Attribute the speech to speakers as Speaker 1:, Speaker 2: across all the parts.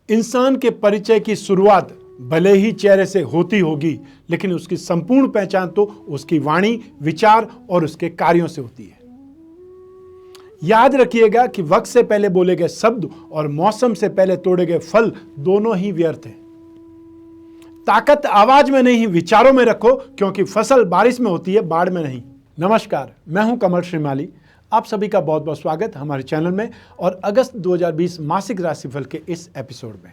Speaker 1: इंसान के परिचय की शुरुआत भले ही चेहरे से होती होगी, लेकिन उसकी संपूर्ण पहचान तो उसकी वाणी, विचार और उसके कार्यों से होती है। याद रखिएगा कि वक्त से पहले बोले गए शब्द और मौसम से पहले तोड़े गए फल दोनों ही व्यर्थ हैं। ताकत आवाज में नहीं, विचारों में रखो, क्योंकि फसल बारिश में होती है, बाढ़ में नहीं। नमस्कार, मैं हूं कमल श्रीमाली। आप सभी का बहुत बहुत स्वागत हमारे चैनल में और अगस्त 2020 मासिक राशिफल के इस एपिसोड में।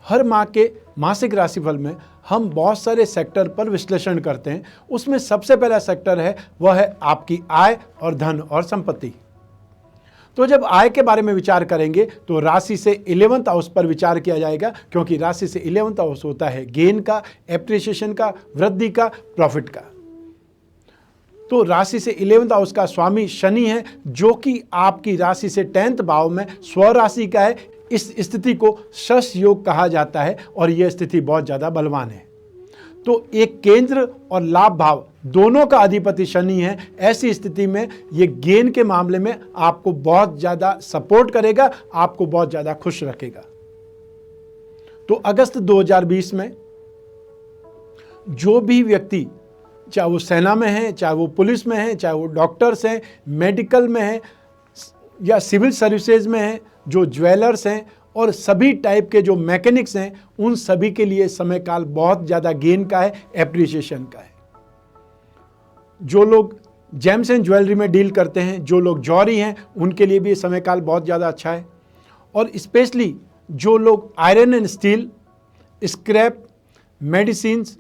Speaker 1: हर माह के मासिक राशिफल में हम बहुत सारे सेक्टर पर विश्लेषण करते हैं। उसमें सबसे पहला सेक्टर है वह है आपकी आय और धन और संपत्ति। तो जब आय के बारे में विचार करेंगे तो राशि से 11th हाउस पर विचार किया जाएगा, क्योंकि राशि से 11th हाउस होता है गेन का, एप्रिसिएशन का, वृद्धि का, प्रॉफिट का। तो राशि से 11th हाउस का स्वामी शनि है, जो कि आपकी राशि से 10th भाव में स्वराशि का है। इस स्थिति को शश योग कहा जाता है और यह स्थिति बहुत ज्यादा बलवान है। तो एक केंद्र और लाभ भाव दोनों का अधिपति शनि है। ऐसी स्थिति में यह गेन के मामले में आपको बहुत ज्यादा सपोर्ट करेगा, आपको बहुत ज्यादा खुश रखेगा। तो अगस्त 2020 में जो भी व्यक्ति, चाहे वो सेना में है, चाहे वो पुलिस में है, चाहे वो डॉक्टर्स हैं, मेडिकल में है या सिविल सर्विसेज में है, जो ज्वेलर्स हैं और सभी टाइप के जो मैकेनिक्स हैं, उन सभी के लिए समय काल बहुत ज़्यादा गेन का है, एप्रिसिएशन का है। जो लोग जेम्स एंड ज्वेलरी में डील करते हैं, जो लोग जौहरी हैं, उनके लिए भी समय काल बहुत ज़्यादा अच्छा है। और स्पेशली जो लोग iron and steel, scrap, medicines,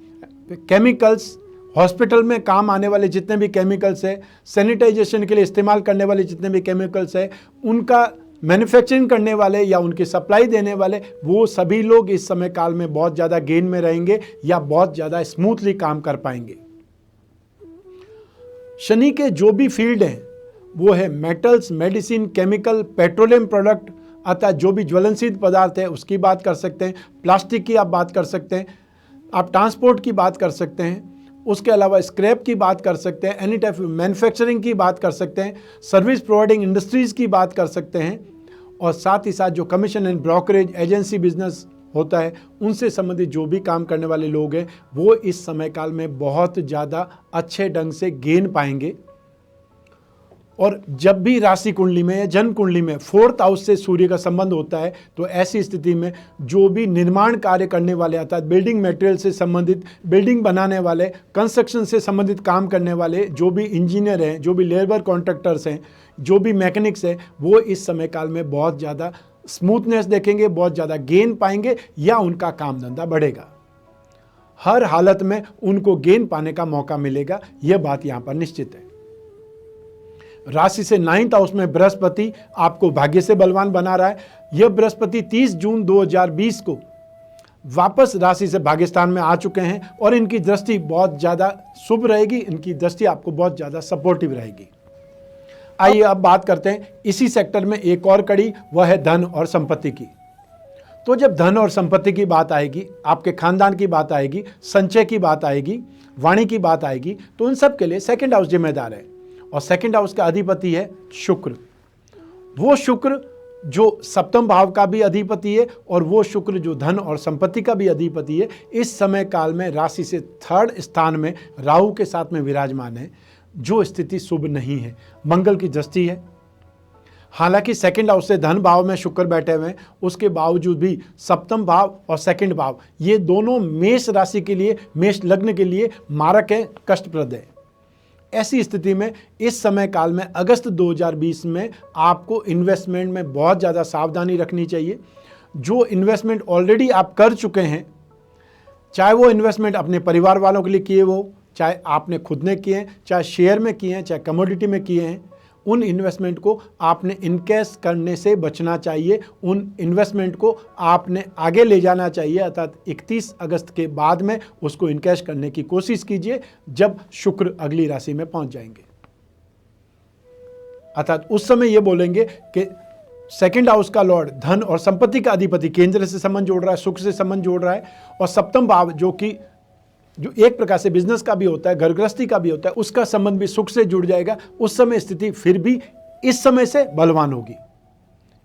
Speaker 1: chemicals, hospital में काम आने वाले जितने भी केमिकल्स हैं, सैनिटाइजेशन के लिए इस्तेमाल करने वाले जितने भी केमिकल्स हैं, उनका मैन्युफैक्चरिंग करने वाले या उनकी सप्लाई देने वाले, वो सभी लोग इस समय काल में बहुत ज़्यादा गेन में रहेंगे या बहुत ज़्यादा स्मूथली काम कर पाएंगे। शनि के जो भी फील्ड हैं वो है metals, medicine, chemical, petroleum product, अतः जो भी ज्वलनशील पदार्थ है उसकी बात कर सकते हैं, प्लास्टिक की आप बात कर सकते हैं, आप ट्रांसपोर्ट की बात कर सकते हैं, उसके अलावा स्क्रैप की बात कर सकते हैं, एनी टाइप मैन्युफैक्चरिंग की बात कर सकते हैं, सर्विस प्रोवाइडिंग इंडस्ट्रीज़ की बात कर सकते हैं, और साथ ही साथ जो commission and brokerage agency business होता है, उनसे संबंधित जो भी काम करने वाले लोग हैं, वो इस समय काल में बहुत ज़्यादा अच्छे ढंग से गेन पाएंगे। और जब भी राशि कुंडली में या जन्म कुंडली में 4th हाउस से सूर्य का संबंध होता है, तो ऐसी स्थिति में जो भी निर्माण कार्य करने वाले, अर्थात बिल्डिंग मटेरियल से संबंधित, बिल्डिंग बनाने वाले, कंस्ट्रक्शन से संबंधित काम करने वाले, जो भी इंजीनियर हैं, जो भी लेबर कॉन्ट्रैक्टर्स हैं, जो भी मैकेनिक्स हैं, वो इस समय काल में बहुत ज़्यादा स्मूथनेस देखेंगे, बहुत ज़्यादा गेन पाएंगे या उनका काम धंधा बढ़ेगा। हर हालत में उनको गेन पाने का मौका मिलेगा, यह बात यहाँ पर निश्चित है। राशि से 9th हाउस में बृहस्पति आपको भाग्य से बलवान बना रहा है। यह बृहस्पति 30 जून 2020 को वापस राशि से भाग्यस्थान में आ चुके हैं और इनकी दृष्टि बहुत ज़्यादा शुभ रहेगी, इनकी दृष्टि आपको बहुत ज़्यादा सपोर्टिव रहेगी। आइए अब बात करते हैं इसी सेक्टर में एक और कड़ी, वह है धन और संपत्ति की। तो जब धन और संपत्ति की बात आएगी, आपके खानदान की बात आएगी, संचय की बात आएगी, वाणी की बात आएगी, तो उन सब के लिए 2nd हाउस जिम्मेदार है। और 2nd हाउस का अधिपति है शुक्र। वो शुक्र जो 7th भाव का भी अधिपति है और वो शुक्र जो धन और संपत्ति का भी अधिपति है, इस समय काल में राशि से 3rd स्थान में राहु के साथ में विराजमान है, जो स्थिति शुभ नहीं है। मंगल की दृष्टि है। हालांकि 2nd हाउस से धन भाव में शुक्र बैठे हुए हैं, उसके बावजूद भी 7th भाव और 2nd भाव ये दोनों मेष राशि के लिए, मेष लग्न के लिए मारक है, कष्टप्रद है। ऐसी स्थिति में इस समय काल में अगस्त 2020 में आपको इन्वेस्टमेंट में बहुत ज़्यादा सावधानी रखनी चाहिए। जो इन्वेस्टमेंट ऑलरेडी आप कर चुके हैं, चाहे वो इन्वेस्टमेंट अपने परिवार वालों के लिए किए हो, चाहे आपने खुद ने किए हैं, चाहे शेयर में किए हैं, चाहे कमोडिटी में किए हैं, उन इन्वेस्टमेंट को आपने इनकैश करने से बचना चाहिए। उन इन्वेस्टमेंट को आपने आगे ले जाना चाहिए, अर्थात 31 अगस्त के बाद में उसको इनकैश करने की कोशिश कीजिए, जब शुक्र अगली राशि में पहुंच जाएंगे। अर्थात उस समय ये बोलेंगे कि 2nd हाउस का लॉर्ड धन और संपत्ति का अधिपति केंद्र से संबंध जोड़ रहा है, शुक्र से संबंध जोड़ रहा है, और 7th भाव जो एक प्रकार से बिजनेस का भी होता है, घर गृहस्थी का भी होता है, उसका संबंध भी सुख से जुड़ जाएगा। उस समय स्थिति फिर भी इस समय से बलवान होगी।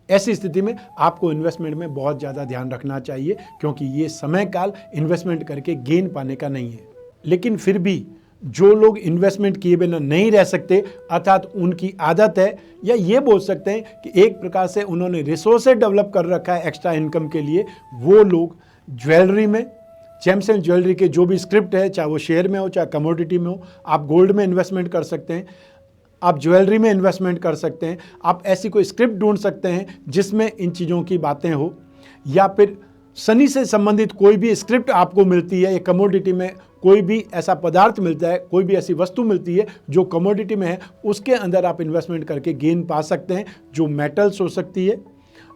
Speaker 1: ऐसी स्थिति में आपको इन्वेस्टमेंट में बहुत ज़्यादा ध्यान रखना चाहिए, क्योंकि ये समय काल इन्वेस्टमेंट करके गेन पाने का नहीं है। लेकिन फिर भी जो लोग इन्वेस्टमेंट किए बिना नहीं रह सकते, अर्थात उनकी आदत है, या ये बोल सकते हैं कि एक प्रकार से उन्होंने रिसोर्सेज डेवलप कर रखा है एक्स्ट्रा इनकम के लिए, वो लोग ज्वेलरी में, जेम्स एंड ज्वेलरी के जो भी स्क्रिप्ट है, चाहे वो शेयर में हो चाहे कमोडिटी में हो, आप गोल्ड में इन्वेस्टमेंट कर सकते हैं, आप ज्वेलरी में इन्वेस्टमेंट कर सकते हैं, आप ऐसी कोई स्क्रिप्ट ढूंढ सकते हैं जिसमें इन चीज़ों की बातें हो, या फिर शनि से संबंधित कोई भी स्क्रिप्ट आपको मिलती है, या कमोडिटी में कोई भी ऐसा पदार्थ मिलता है, कोई भी ऐसी वस्तु मिलती है जो कमोडिटी में है, उसके अंदर आप इन्वेस्टमेंट करके गेन पा सकते हैं, जो मेटल्स हो सकती है,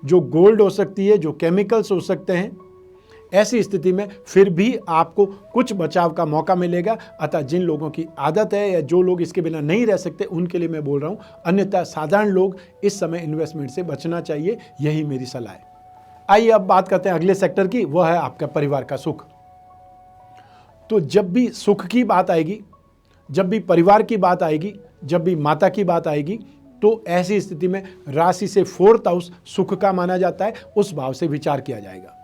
Speaker 1: जो गोल्ड हो सकती है, जो केमिकल्स हो सकते हैं। ऐसी स्थिति में फिर भी आपको कुछ बचाव का मौका मिलेगा। अतः जिन लोगों की आदत है या जो लोग इसके बिना नहीं रह सकते, उनके लिए मैं बोल रहा हूँ, अन्यथा साधारण लोग इस समय इन्वेस्टमेंट से बचना चाहिए, यही मेरी सलाह है। आइए अब बात करते हैं अगले सेक्टर की, वह है आपका परिवार का सुख। तो जब भी सुख की बात आएगी, जब भी परिवार की बात आएगी, जब भी माता की बात आएगी, तो ऐसी स्थिति में राशि से 4th हाउस सुख का माना जाता है, उस भाव से विचार किया जाएगा।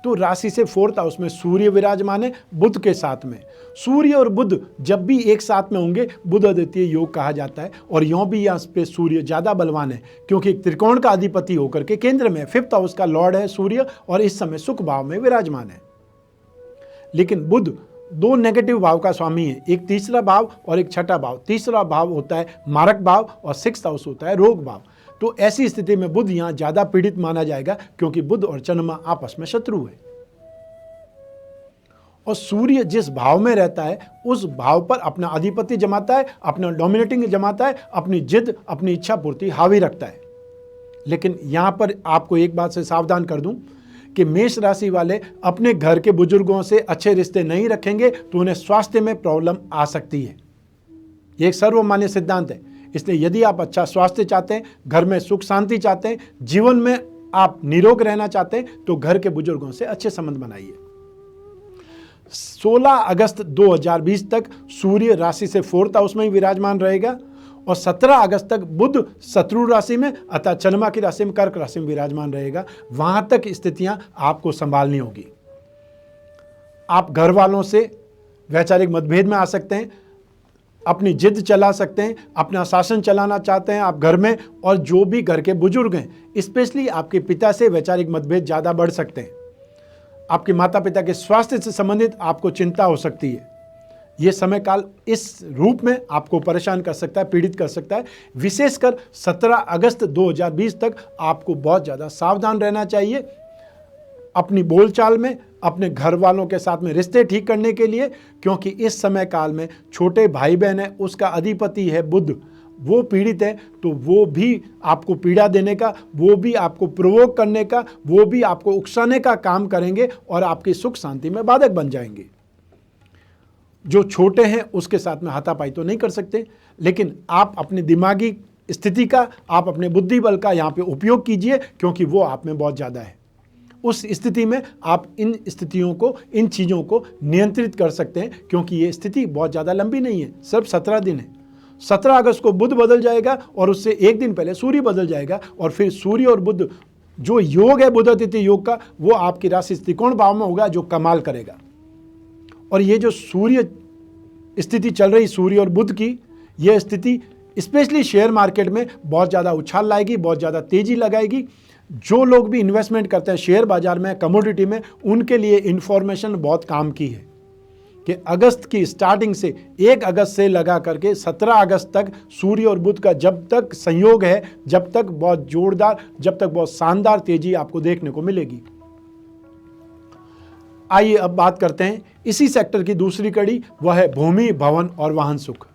Speaker 1: तो राशि से 4th हाउस में सूर्य विराजमान है बुध के साथ में। सूर्य और बुध जब भी एक साथ में होंगे, बुध अद्वितीय योग कहा जाता है। और यों भी यहाँ पे सूर्य ज़्यादा बलवान है, क्योंकि एक त्रिकोण का अधिपति होकर के केंद्र में 5th हाउस का लॉर्ड है सूर्य, और इस समय सुख भाव में विराजमान है। लेकिन बुध 2 नेगेटिव भाव का स्वामी है, एक तीसरा भाव और एक छठा भाव। तीसरा भाव होता है मारक भाव और 6th हाउस होता है रोग भाव। तो ऐसी स्थिति में बुध यहां ज्यादा पीड़ित माना जाएगा, क्योंकि बुध और चंद्रमा आपस में शत्रु है। और सूर्य जिस भाव में रहता है उस भाव पर अपना अधिपति जमाता है, अपना डोमिनेटिंग जमाता है, अपनी जिद, अपनी इच्छा पूर्ति हावी रखता है। लेकिन यहां पर आपको एक बात से सावधान कर दूं कि मेष राशि वाले अपने घर के बुजुर्गों से अच्छे रिश्ते नहीं रखेंगे तो उन्हें स्वास्थ्य में प्रॉब्लम आ सकती है। यह एक सर्वमान्य सिद्धांत है। इसलिए यदि आप अच्छा स्वास्थ्य चाहते हैं, घर में सुख शांति चाहते हैं, जीवन में आप निरोग रहना चाहते हैं, तो घर के बुजुर्गों से अच्छे संबंध बनाइए। 16 अगस्त 2020 तक सूर्य राशि से 4th हाउस में ही विराजमान रहेगा, और 17 अगस्त तक बुध शत्रु राशि में, अतः चंद्रमा की राशि में, कर्क राशि में विराजमान रहेगा। वहां तक स्थितियां आपको संभालनी होगी। आप घर वालों से वैचारिक मतभेद में आ सकते हैं, अपनी जिद चला सकते हैं, अपना शासन चलाना चाहते हैं आप घर में, और जो भी घर के बुजुर्ग हैं, स्पेशली आपके पिता से वैचारिक मतभेद ज़्यादा बढ़ सकते हैं। आपके माता पिता के स्वास्थ्य से संबंधित आपको चिंता हो सकती है। ये समय काल इस रूप में आपको परेशान कर सकता है, पीड़ित कर सकता है। विशेषकर 17 अगस्त 2020 तक आपको बहुत ज़्यादा सावधान रहना चाहिए अपनी बोलचाल में, अपने घर वालों के साथ में रिश्ते ठीक करने के लिए, क्योंकि इस समय काल में छोटे भाई बहन है, उसका अधिपति है बुध, वो पीड़ित है, तो वो भी आपको पीड़ा देने का, वो भी आपको प्रोवोक करने का, वो भी आपको उकसाने का काम करेंगे और आपकी सुख शांति में बाधक बन जाएंगे। जो छोटे हैं उसके साथ में हाथापाई तो नहीं कर सकते, लेकिन आप अपनी दिमागी स्थिति का, आप अपने बुद्धि बल का यहाँ पे उपयोग कीजिए, क्योंकि वो आप में बहुत ज़्यादा है। उस स्थिति में आप इन स्थितियों को, इन चीज़ों को नियंत्रित कर सकते हैं, क्योंकि ये स्थिति बहुत ज़्यादा लंबी नहीं है, सिर्फ 17 दिन है। 17 अगस्त को बुध बदल जाएगा और उससे एक दिन पहले सूर्य बदल जाएगा, और फिर सूर्य और बुध जो योग है बुध अतिथि योग का, वो आपकी राशि त्रिकोण भाव में होगा, जो कमाल करेगा। और ये जो सूर्य स्थिति चल रही, सूर्य और बुध की यह स्थिति स्पेशली शेयर मार्केट में बहुत ज़्यादा उछाल लाएगी, बहुत ज़्यादा तेजी लगाएगी। जो लोग भी इन्वेस्टमेंट करते हैं शेयर बाजार में, कमोडिटी में, उनके लिए इंफॉर्मेशन बहुत काम की है कि अगस्त की स्टार्टिंग से 1 अगस्त से लगा करके 17 अगस्त तक सूर्य और बुध का जब तक संयोग है, जब तक बहुत जोरदार, जब तक बहुत शानदार तेजी आपको देखने को मिलेगी। आइए अब बात करते हैं इसी सेक्टर की दूसरी कड़ी, वह है भूमि, भवन और वाहन सुख।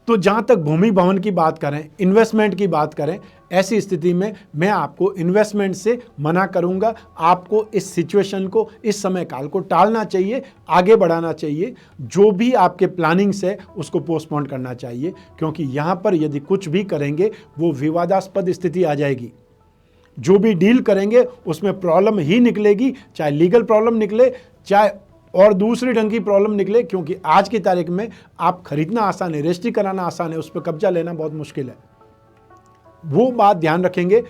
Speaker 1: तो जहां तक भूमि भवन की बात करें, इन्वेस्टमेंट की बात करें, ऐसी स्थिति में मैं आपको इन्वेस्टमेंट से मना करूंगा। आपको इस सिचुएशन को, इस समय काल को टालना चाहिए, आगे बढ़ाना चाहिए। जो भी आपके प्लानिंग्स है उसको पोस्टपोन करना चाहिए, क्योंकि यहाँ पर यदि कुछ भी करेंगे वो विवादास्पद स्थिति आ जाएगी। जो भी डील करेंगे उसमें प्रॉब्लम ही निकलेगी, चाहे लीगल प्रॉब्लम निकले, चाहे और दूसरी ढंग की प्रॉब्लम निकले, क्योंकि आज की तारीख में आप खरीदना आसान है, रजिस्ट्री कराना आसान है, उस पर कब्जा लेना बहुत मुश्किल है। वो बात ध्यान रखेंगे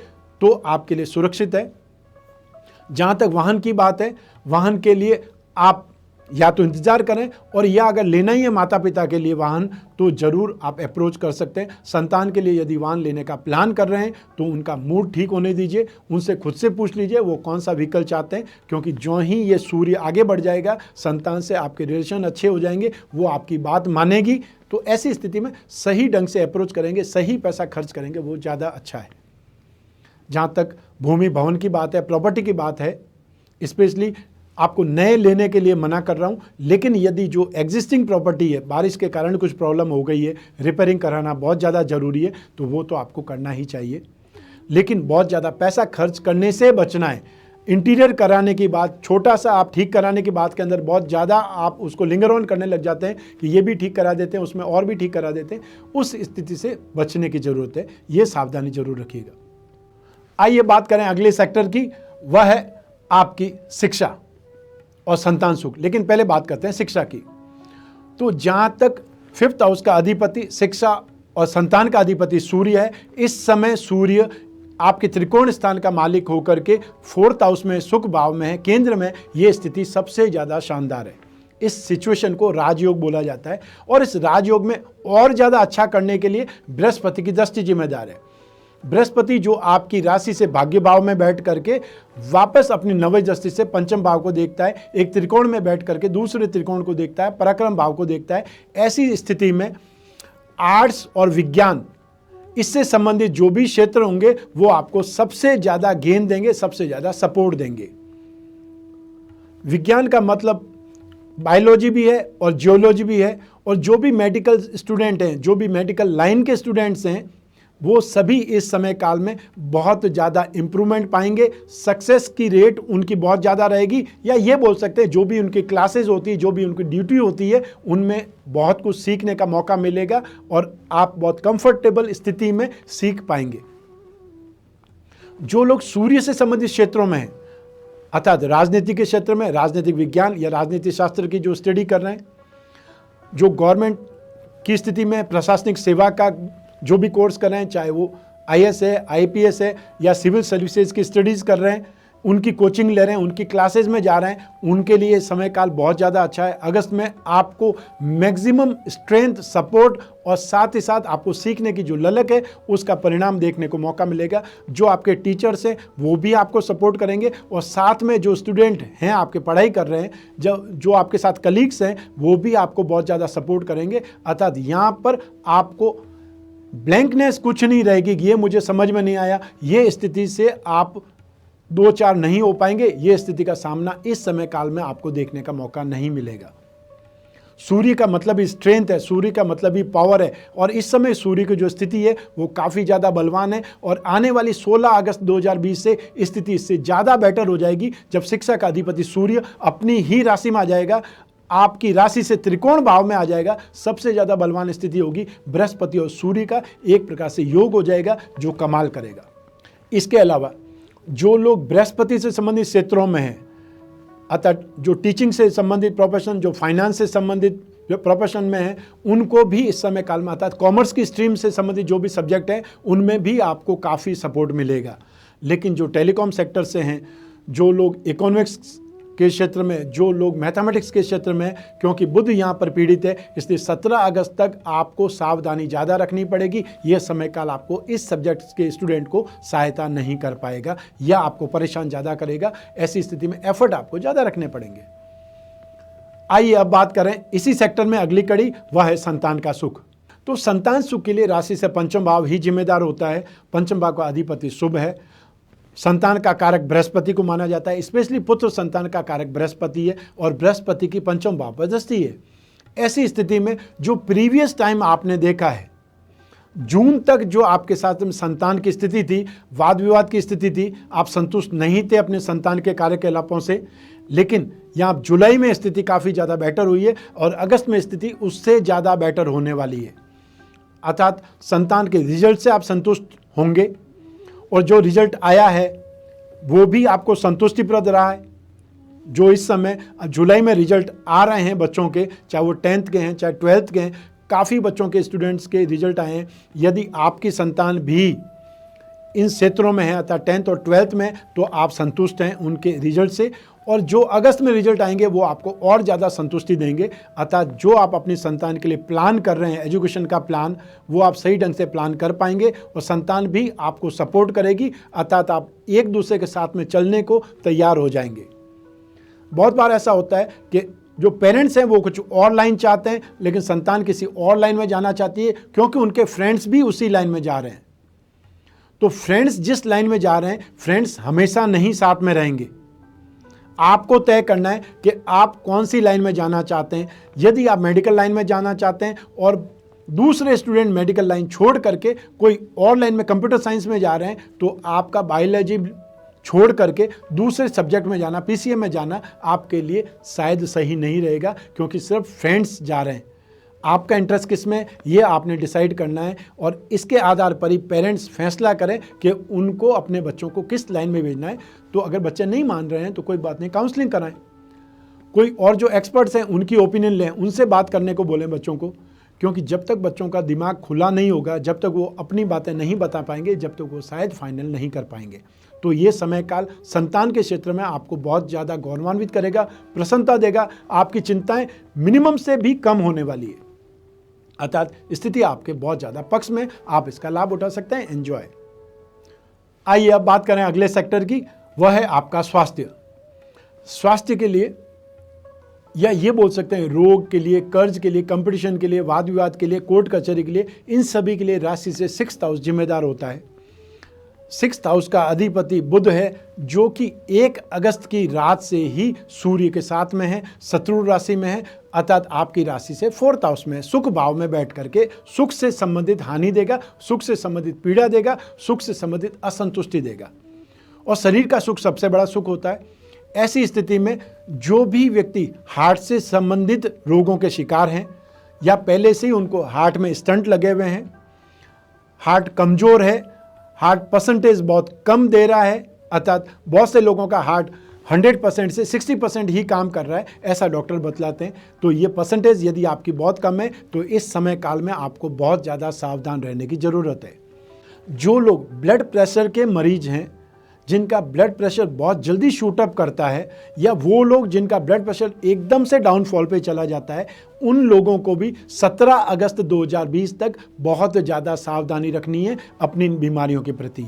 Speaker 1: तो आपके लिए सुरक्षित है। जहाँ तक वाहन की बात है, वाहन के लिए आप या तो इंतज़ार करें, और या अगर लेना ही है माता पिता के लिए वाहन तो ज़रूर आप अप्रोच कर सकते हैं। संतान के लिए यदि वाहन लेने का प्लान कर रहे हैं तो उनका मूड ठीक होने दीजिए, उनसे खुद से पूछ लीजिए वो कौन सा व्हीकल चाहते हैं, क्योंकि जो ही ये सूर्य आगे बढ़ जाएगा संतान से आपके रिलेशन अच्छे हो जाएंगे, वो आपकी बात मानेगी। तो ऐसी स्थिति में सही ढंग से अप्रोच करेंगे, सही पैसा खर्च करेंगे, वो ज़्यादा अच्छा है। जहाँ तक भूमि भवन की बात है, प्रॉपर्टी की बात है, स्पेशली आपको नए लेने के लिए मना कर रहा हूँ, लेकिन यदि जो एग्जिस्टिंग प्रॉपर्टी है, बारिश के कारण कुछ प्रॉब्लम हो गई है, रिपेयरिंग कराना बहुत ज़्यादा ज़रूरी है, तो वो तो आपको करना ही चाहिए। लेकिन बहुत ज़्यादा पैसा खर्च करने से बचना है। इंटीरियर कराने की बात, छोटा सा आप ठीक कराने की बात के अंदर बहुत ज़्यादा आप उसको लिंगर ऑन करने लग जाते हैं कि ये भी ठीक करा देते हैं, उसमें और भी ठीक करा देते हैं, उस स्थिति से बचने की ज़रूरत है। ये सावधानी जरूर रखिएगा। आइए बात करें अगले सेक्टर की, वह है आपकी शिक्षा और संतान सुख। लेकिन पहले बात करते हैं शिक्षा की। तो जहाँ तक 5th हाउस का अधिपति शिक्षा और संतान का अधिपति सूर्य है, इस समय सूर्य आपके त्रिकोण स्थान का मालिक होकर के 4th हाउस में सुख भाव में है, केंद्र में। ये स्थिति सबसे ज़्यादा शानदार है। इस सिचुएशन को राजयोग बोला जाता है, और इस राजयोग में और ज़्यादा अच्छा करने के लिए बृहस्पति की दृष्टि जिम्मेदार है। बृहस्पति जो आपकी राशि से भाग्य भाव में बैठ करके वापस अपनी नवज दृष्टि से पंचम भाव को देखता है, एक त्रिकोण में बैठ करके दूसरे त्रिकोण को देखता है, पराक्रम भाव को देखता है। ऐसी स्थिति में आर्ट्स और विज्ञान, इससे संबंधित जो भी क्षेत्र होंगे वो आपको सबसे ज़्यादा गेन देंगे, सबसे ज़्यादा सपोर्ट देंगे। विज्ञान का मतलब बायोलॉजी भी है और जियोलॉजी भी है, और जो भी मेडिकल स्टूडेंट हैं, जो भी मेडिकल लाइन के स्टूडेंट्स हैं, वो सभी इस समय काल में बहुत ज़्यादा इम्प्रूवमेंट पाएंगे। सक्सेस की रेट उनकी बहुत ज़्यादा रहेगी, या ये बोल सकते हैं जो भी उनकी क्लासेस होती है, जो भी उनकी ड्यूटी होती है, उनमें बहुत कुछ सीखने का मौका मिलेगा और आप बहुत कंफर्टेबल स्थिति में सीख पाएंगे। जो लोग सूर्य से संबंधित क्षेत्रों में हैं, अर्थात राजनीति के क्षेत्र में, राजनीतिक विज्ञान या राजनीति शास्त्र की जो स्टडी कर रहे हैं, जो गवर्नमेंट की स्थिति में प्रशासनिक सेवा का जो भी कोर्स कर रहे हैं, चाहे वो IAS है, IPS है, या सिविल सर्विसेज की स्टडीज़ कर रहे हैं, उनकी कोचिंग ले रहे हैं, उनकी क्लासेस में जा रहे हैं, उनके लिए समय काल बहुत ज़्यादा अच्छा है। अगस्त में आपको मैक्सिमम स्ट्रेंथ, सपोर्ट और साथ ही साथ आपको सीखने की जो ललक है उसका परिणाम देखने को मौका मिलेगा। जो आपके टीचर्स हैं वो भी आपको सपोर्ट करेंगे, और साथ में जो स्टूडेंट हैं आपके पढ़ाई कर रहे हैं, जो आपके साथ कलीग्स हैं, वो भी आपको बहुत ज़्यादा सपोर्ट करेंगे। अर्थात यहाँ पर आपको ब्लैंकनेस कुछ नहीं रहेगी, ये मुझे समझ में नहीं आया, ये स्थिति से आप 2-4 नहीं हो पाएंगे। ये स्थिति का सामना इस समय काल में आपको देखने का मौका नहीं मिलेगा। सूर्य का मतलब ही स्ट्रेंथ है, सूर्य का मतलब ही पावर है, और इस समय सूर्य की जो स्थिति है वो काफ़ी ज़्यादा बलवान है। और आने वाली 16 अगस्त 2020 से स्थिति इससे ज़्यादा बेटर हो जाएगी, जब शिक्षा का अधिपति सूर्य अपनी ही राशि में आ जाएगा, आपकी राशि से त्रिकोण भाव में आ जाएगा। सबसे ज़्यादा बलवान स्थिति होगी, बृहस्पति और सूर्य का एक प्रकार से योग हो जाएगा जो कमाल करेगा। इसके अलावा जो लोग बृहस्पति से संबंधित क्षेत्रों में हैं, अर्थात जो टीचिंग से संबंधित प्रोफेशन, जो फाइनेंस से संबंधित प्रोफेशन में हैं, उनको भी इस समय काल में, अर्थात कॉमर्स की स्ट्रीम से संबंधित जो भी सब्जेक्ट हैं, उनमें भी आपको काफ़ी सपोर्ट मिलेगा। लेकिन जो टेलीकॉम सेक्टर से हैं, जो लोग इकोनॉमिक्स के क्षेत्र में, जो लोग मैथमेटिक्स के क्षेत्र में, क्योंकि बुध यहाँ पर पीड़ित है, इसलिए 17 अगस्त तक आपको सावधानी ज़्यादा रखनी पड़ेगी। यह समय काल आपको इस सब्जेक्ट के स्टूडेंट को सहायता नहीं कर पाएगा या आपको परेशान ज़्यादा करेगा। ऐसी स्थिति में एफर्ट आपको ज़्यादा रखने पड़ेंगे। आइए अब बात करें इसी सेक्टर में अगली कड़ी, वह है संतान का सुख। तो संतान सुख के लिए राशि से पंचम भाव ही जिम्मेदार होता है। पंचम भाव का अधिपति शुभ है, संतान का कारक बृहस्पति को माना जाता है, स्पेशली पुत्र संतान का कारक बृहस्पति है, और बृहस्पति की पंचम भाव पर दृष्टि है। ऐसी स्थिति में जो प्रीवियस टाइम आपने देखा है, जून तक जो आपके साथ में संतान की स्थिति थी, वाद विवाद की स्थिति थी, आप संतुष्ट नहीं थे अपने संतान के कार्यकलापों से, लेकिन यहाँ जुलाई में स्थिति काफ़ी ज़्यादा बेटर हुई है, और अगस्त में स्थिति उससे ज़्यादा बेटर होने वाली है। अर्थात संतान के रिजल्ट से आप संतुष्ट होंगे, और जो रिजल्ट आया है वो भी आपको संतुष्टिप्रद रहा है। जो इस समय जुलाई में रिजल्ट आ रहे हैं बच्चों के, चाहे वो 10th के हैं, चाहे 12th के हैं, काफ़ी बच्चों के स्टूडेंट्स के रिजल्ट आए हैं। यदि आपकी संतान भी इन क्षेत्रों में हैं अतः 10th और 12th में, तो आप संतुष्ट हैं उनके रिजल्ट से। और जो अगस्त में रिजल्ट आएंगे वो आपको और ज़्यादा संतुष्टि देंगे। अतः जो आप अपनी संतान के लिए प्लान कर रहे हैं, एजुकेशन का प्लान, वो आप सही ढंग से प्लान कर पाएंगे और संतान भी आपको सपोर्ट करेगी। अर्थात आप एक दूसरे के साथ में चलने को तैयार हो जाएंगे। बहुत बार ऐसा होता है कि जो पेरेंट्स हैं वो कुछ और लाइन चाहते हैं, लेकिन संतान किसी और लाइन में जाना चाहती है, क्योंकि उनके फ्रेंड्स भी उसी लाइन में जा रहे हैं। तो फ्रेंड्स जिस लाइन में जा रहे हैं, फ्रेंड्स हमेशा नहीं साथ में रहेंगे। आपको तय करना है कि आप कौन सी लाइन में जाना चाहते हैं। यदि आप मेडिकल लाइन में जाना चाहते हैं और दूसरे स्टूडेंट मेडिकल लाइन छोड़ करके कोई और लाइन में, कंप्यूटर साइंस में जा रहे हैं, तो आपका बायोलॉजी छोड़ करके दूसरे सब्जेक्ट में जाना, पीसीएम में जाना आपके लिए शायद सही नहीं रहेगा, क्योंकि सिर्फ फ्रेंड्स जा रहे हैं। आपका इंटरेस्ट किस में, ये आपने डिसाइड करना है और इसके आधार पर ही पेरेंट्स फैसला करें कि उनको अपने बच्चों को किस लाइन में भेजना है। तो अगर बच्चे नहीं मान रहे हैं तो कोई बात नहीं, काउंसलिंग कराएं। कोई और जो एक्सपर्ट्स हैं उनकी ओपिनियन लें, उनसे बात करने को बोलें बच्चों को, क्योंकि जब तक बच्चों का दिमाग खुला नहीं होगा, जब तक वो अपनी बातें नहीं बता पाएंगे, जब तक वो शायद फाइनल नहीं कर पाएंगे। तो ये समय काल संतान के क्षेत्र में आपको बहुत ज़्यादा गौरवान्वित करेगा, प्रसन्नता देगा। आपकी चिंताएं मिनिमम से भी कम होने वाली है, अर्थात स्थिति आपके बहुत ज़्यादा पक्ष में, आप इसका लाभ उठा सकते हैं। एंजॉय। आइए अब बात करें अगले सेक्टर की, वह है आपका स्वास्थ्य। स्वास्थ्य के लिए, या ये बोल सकते हैं रोग के लिए, कर्ज के लिए, कंपटीशन के लिए, वाद विवाद के लिए, कोर्ट कचहरी के लिए, इन सभी के लिए राशि से 6th हाउस जिम्मेदार होता है। 6th हाउस का अधिपति बुध है, जो कि 1 अगस्त की रात से ही सूर्य के साथ में है, शत्रु राशि में है, अर्थात आपकी राशि से 4th हाउस में, सुख भाव में बैठ करके सुख से संबंधित हानि देगा, सुख से संबंधित पीड़ा देगा, सुख से संबंधित असंतुष्टि देगा। और शरीर का सुख सबसे बड़ा सुख होता है। ऐसी स्थिति में जो भी व्यक्ति हार्ट से संबंधित रोगों के शिकार हैं, या पहले से ही उनको हार्ट में स्टंट लगे हुए हैं, हार्ट कमजोर है, हार्ट परसेंटेज बहुत कम दे रहा है, अर्थात बहुत से लोगों का हार्ट 100% से 60% ही काम कर रहा है, ऐसा डॉक्टर बतलाते हैं। तो ये परसेंटेज यदि आपकी बहुत कम है तो इस समय काल में आपको बहुत ज़्यादा सावधान रहने की ज़रूरत है। जो लोग ब्लड प्रेशर के मरीज हैं, जिनका ब्लड प्रेशर बहुत जल्दी शूट अप करता है, या वो लोग जिनका ब्लड प्रेशर एकदम से डाउनफॉल पे चला जाता है, उन लोगों को भी 17 अगस्त 2020 तक बहुत ज़्यादा सावधानी रखनी है अपनी बीमारियों के प्रति,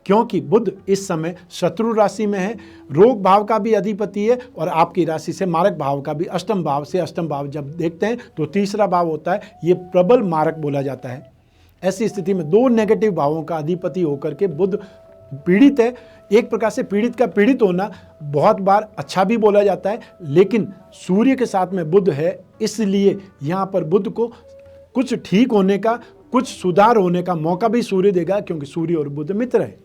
Speaker 1: क्योंकि बुध इस समय शत्रु राशि में है, रोग भाव का भी अधिपति है, और आपकी राशि से मारक भाव का भी, अष्टम भाव से। अष्टम भाव जब देखते हैं तो तीसरा भाव होता है, ये प्रबल मारक बोला जाता है। ऐसी स्थिति में 2 नेगेटिव भावों का अधिपति होकर के बुध पीड़ित है। एक प्रकार से पीड़ित का पीड़ित होना बहुत बार अच्छा भी बोला जाता है, लेकिन सूर्य के साथ में बुध है, इसलिए यहाँ पर बुध को कुछ ठीक होने का, कुछ सुधार होने का मौका भी सूर्य देगा, क्योंकि सूर्य और बुध मित्र है।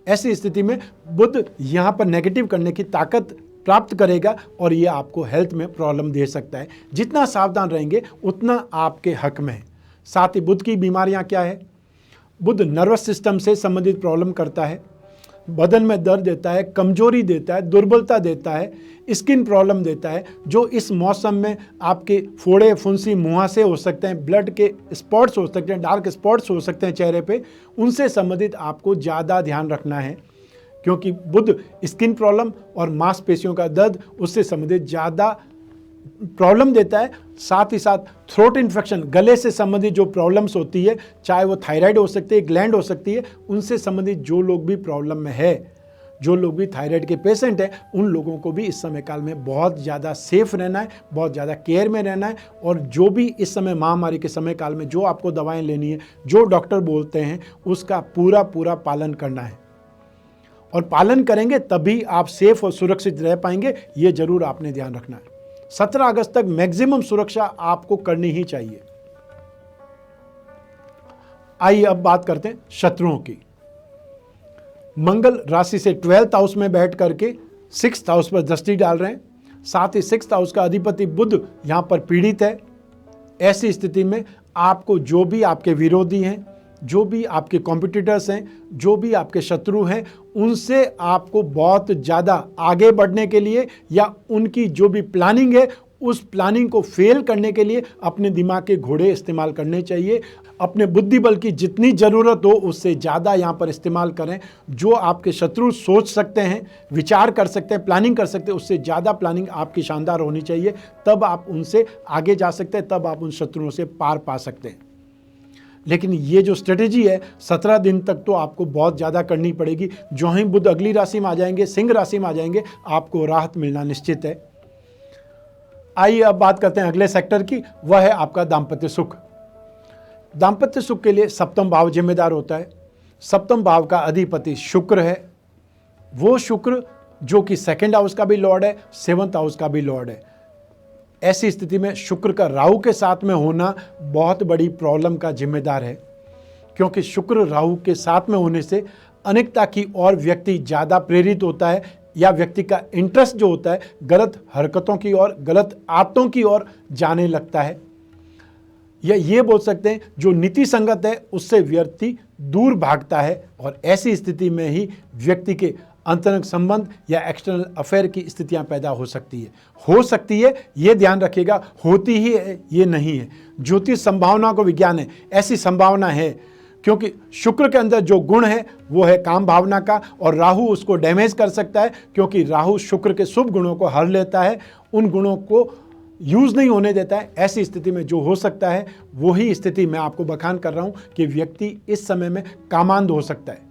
Speaker 1: ऐसी स्थिति में बुध यहाँ पर नेगेटिव करने की ताकत प्राप्त करेगा और ये आपको हेल्थ में प्रॉब्लम दे सकता है। जितना सावधान रहेंगे उतना आपके हक में है। साथ ही बुध की बीमारियाँ क्या है? बुध नर्वस सिस्टम से संबंधित प्रॉब्लम करता है, बदन में दर्द देता है, कमजोरी देता है, दुर्बलता देता है, स्किन प्रॉब्लम देता है, जो इस मौसम में आपके फोड़े, फुंसी, मुहासे हो सकते हैं, ब्लड के स्पॉट्स हो सकते हैं, डार्क स्पॉट्स हो सकते हैं चेहरे पे, उनसे संबंधित आपको ज़्यादा ध्यान रखना है, क्योंकि बुध स्किन प्रॉब्लम और मांसपेशियों का दर्द उससे संबंधित ज़्यादा प्रॉब्लम देता है। साथ ही साथ थ्रोट इन्फेक्शन, गले से संबंधित जो प्रॉब्लम्स होती है, चाहे वो थायराइड हो सकती है, ग्लैंड हो सकती है, उनसे संबंधित जो लोग भी प्रॉब्लम में है, जो लोग भी थायराइड के पेशेंट हैं, उन लोगों को भी इस समय काल में बहुत ज़्यादा सेफ रहना है, बहुत ज़्यादा केयर में रहना है। और जो भी इस समय महामारी के समय काल में जो आपको दवाएं लेनी है, जो डॉक्टर बोलते हैं, उसका पूरा पूरा पालन करना है, और पालन करेंगे तभी आप सेफ और सुरक्षित रह पाएंगे। ये जरूर आपने ध्यान रखना है। 17 अगस्त तक मैक्सिमम सुरक्षा आपको करनी ही चाहिए। आइए अब बात करते हैं शत्रुओं की। मंगल राशि से 12th हाउस में बैठ करके 6th हाउस पर दृष्टि डाल रहे हैं। साथ ही 6th हाउस का अधिपति बुध यहां पर पीड़ित है। ऐसी स्थिति में आपको जो भी आपके विरोधी हैं, जो भी आपके कॉम्पिटिटर्स हैं, जो भी आपके शत्रु हैं, उनसे आपको बहुत ज़्यादा आगे बढ़ने के लिए, या उनकी जो भी प्लानिंग है उस प्लानिंग को फेल करने के लिए अपने दिमाग के घोड़े इस्तेमाल करने चाहिए। अपने बुद्धि बल की जितनी ज़रूरत हो उससे ज़्यादा यहाँ पर इस्तेमाल करें। जो आपके शत्रु सोच सकते हैं, विचार कर सकते हैं, प्लानिंग कर सकते हैं, उससे ज़्यादा प्लानिंग आपकी शानदार होनी चाहिए। तब आप उनसे आगे जा सकते हैं, तब आप उन शत्रुओं से पार पा सकते हैं। लेकिन ये जो स्ट्रेटेजी है 17 दिन तक तो आपको बहुत ज़्यादा करनी पड़ेगी। जो ही बुध अगली राशि में आ जाएंगे, सिंह राशि में आ जाएंगे, आपको राहत मिलना निश्चित है। आइए अब बात करते हैं अगले सेक्टर की, वह है आपका दाम्पत्य सुख। दाम्पत्य सुख के लिए सप्तम भाव जिम्मेदार होता है। सप्तम भाव का अधिपति शुक्र है। वो शुक्र जो कि सेकंड हाउस का भी लॉर्ड है, सेवंथ हाउस का भी लॉर्ड है। ऐसी स्थिति में शुक्र का राहु के साथ में होना बहुत बड़ी प्रॉब्लम का जिम्मेदार है, क्योंकि शुक्र राहु के साथ में होने से अनेकता की ओर व्यक्ति ज़्यादा प्रेरित होता है, या व्यक्ति का इंटरेस्ट जो होता है गलत हरकतों की ओर, गलत आदतों की ओर जाने लगता है। या ये बोल सकते हैं जो नीति संगत है उससे व्यक्ति दूर भागता है, और ऐसी स्थिति में ही व्यक्ति के अंतरंग संबंध या एक्सटर्नल अफेयर की स्थितियां पैदा हो सकती है। ये ध्यान रखिएगा, होती ही है, ये नहीं है। ज्योतिष संभावना को विज्ञान है, ऐसी संभावना है, क्योंकि शुक्र के अंदर जो गुण है वो है काम भावना का, और राहु उसको डैमेज कर सकता है, क्योंकि राहु शुक्र के शुभ गुणों को हर लेता है, उन गुणों को यूज नहीं होने देता है। ऐसी स्थिति में जो हो सकता है वही स्थिति मैं आपको बखान कर रहा हूं कि व्यक्ति इस समय में कामांध हो सकता है,